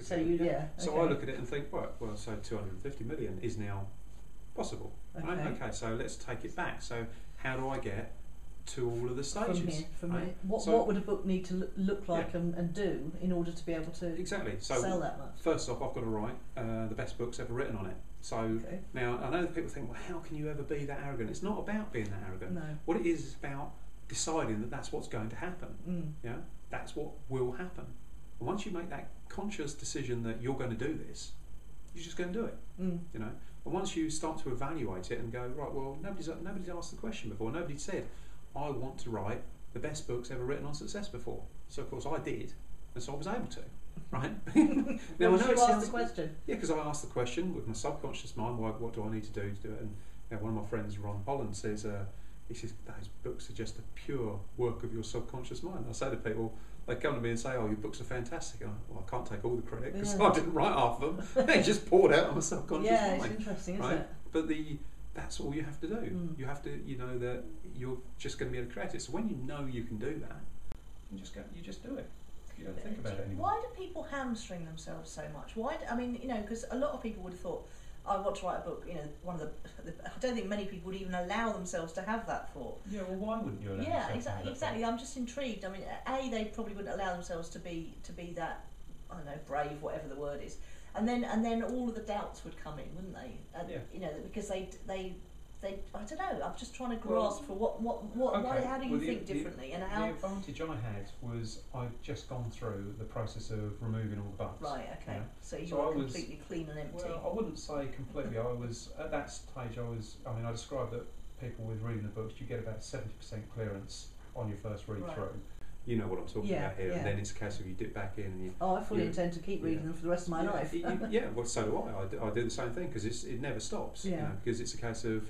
So you, So okay. I look at it and think, right, well, so 250 million is now possible. Okay. Right? Okay, so let's take it back. So how do I get to all of the stages? From right? here. What would a book need to look like and do in order to be able to sell that much? First off, I've got to write the best books ever written on it. So now I know that people think, well, how can you ever be that arrogant? It's not about being that arrogant. No. What it is about deciding that that's what's going to happen. Yeah, that's what will happen. And once you make that conscious decision that you're going to do this, you're just going to do it. You know. And once you start to evaluate it and go, right, well, nobody's asked the question before. Nobody said, I want to write the best books ever written on success before. So of course I did, and so I was able to. Right? Now, I know you asked the question. Yeah, because I asked the question with my subconscious mind. What do I need to do to do it? And one of my friends, Ron Holland, says, he says those books are just a pure work of your subconscious mind. I say to people, they come to me and say, "Oh, your books are fantastic." And I can't take all the credit because I didn't write half of them. They just poured out on my subconscious mind. Yeah, it's interesting, isn't it? But that's all you have to do. You have to, know that you're just going to be able to create it. So when you know you can do that, you just do it. You don't think about it anymore. Why do people hamstring themselves so much? Because a lot of people would have thought, I want to write a book. I don't think many people would even allow themselves to have that thought. Yeah, well, why wouldn't you allow yourself? Yeah, exactly. I'm just intrigued. I mean, they probably wouldn't allow themselves to be that, I don't know, brave, whatever the word is. And then all of the doubts would come in, wouldn't they? Because they I don't know. I'm just trying to grasp for how do you think differently and how. The advantage I had was I'd just gone through the process of removing all the bugs. Right. Okay. Yeah? So you were completely clean and empty. Well, I wouldn't say completely. I was at that stage. I described that people with reading the books, you get about 70% clearance on your first read through. You know what I'm talking about here, and then it's a case of you dip back in and you. Oh, I fully intend to keep reading them for the rest of my life. Well, so do I. I do the same thing because it never stops. Yeah. Because it's a case of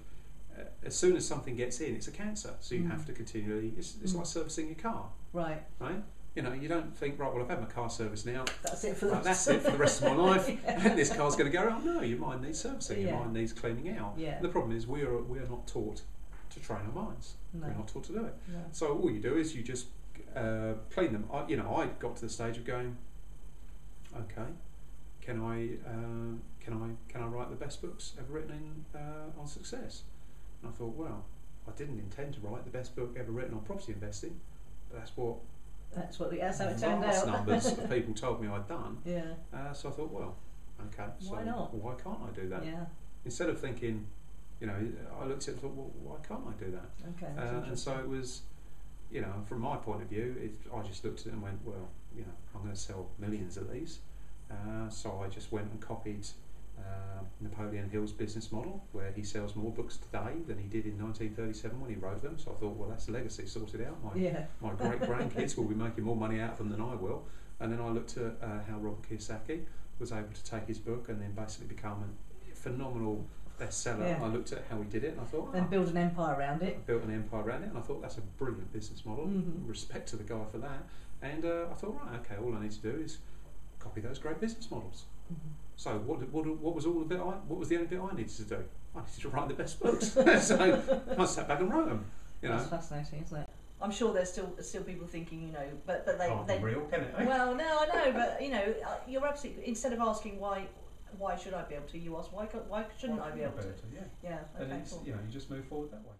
as soon as something gets in, it's a cancer. So you have to continually. It's like servicing your car. Right. Right. You don't think, right, well, I've had my car serviced now. That's it for the rest of my life. And this car's going to go. Oh no, your mind needs servicing. Your mind needs cleaning out. Yeah. And the problem is we are not taught to train our minds. No. We're not taught to do it. No. So all you do is you just clean them. I got to the stage of going, okay, can I write the best books ever written on success? And I thought, well, I didn't intend to write the best book ever written on property investing, but that's how it turned out. Numbers of people told me I'd done. Yeah. So I thought, well, okay, so why not? Why can't I do that? Yeah. Instead of thinking, I looked at it and thought, well, why can't I do that? Okay. And so it was, from my point of view, I just looked at it and went, well, I'm going to sell millions of these. So I just went and copied Napoleon Hill's business model, where he sells more books today than he did in 1937 when he wrote them. So I thought, well, that's legacy sorted out. My great grandkids will be making more money out of them than I will. And then I looked at how Robert Kiyosaki was able to take his book and then basically become a phenomenal bestseller. Yeah. I looked at how he did it and I thought, and build an empire around it. Built an empire around it, and I thought that's a brilliant business model. Respect to the guy for that. And I thought, right, okay, all I need to do is copy those great business models. So what was all the bit? What was the only bit I needed to do? I needed to write the best books. So I sat back and wrote them. That's fascinating, isn't it? I'm sure there's still people thinking, but they can't be real, can it? Eh? Well, no, I know, but you're absolutely. Instead of asking why should I be able to, you ask why shouldn't I be able to? Yeah. Yeah. Okay. And it's, cool. you just move forward that way.